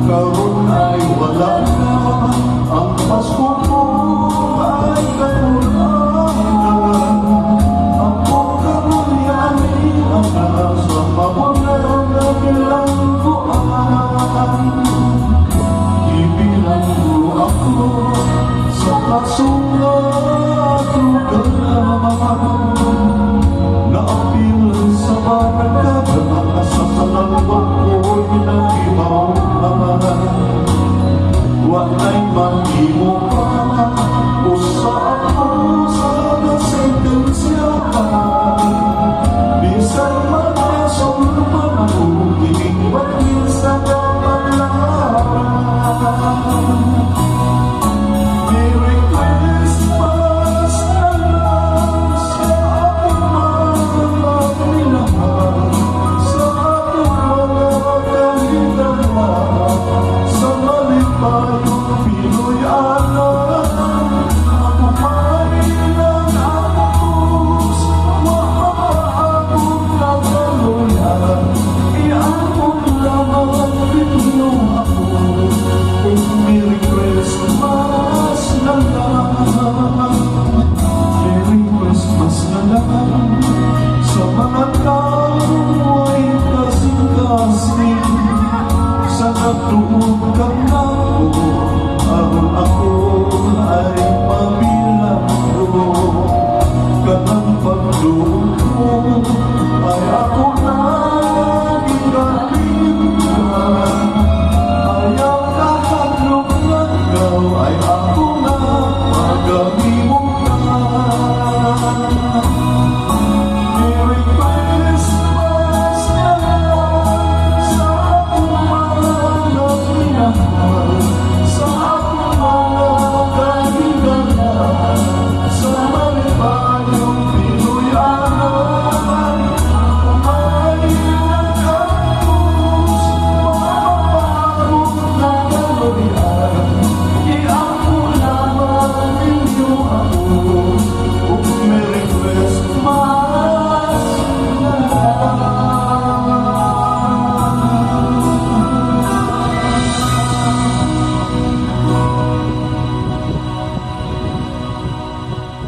Karon ay wala na, ang Pasko ko ay kakulangan. Ako karon yani ang nasa mawalan na bilangguan. Ibilang mo ako sa kasungat lugar, naapil sa barangada, sa kalalabang ko'y nagibaw naman. Wala'y mahimo pa, usap ko sa nasentensyahan. Bisan magkasulman ako, kiling batin sa kapalaran. Merry Christmas na lang sa aking mga minahal, sa aking mga kahitangan, sa malipayong Pinoy anak. Ako marilang apos, maaabot na kaluyan, iabot lamang ang Pino ako. Merry Christmas na lang, Merry Christmas na lang, sa mga tao ay kasing-kasing, sa natuog ka na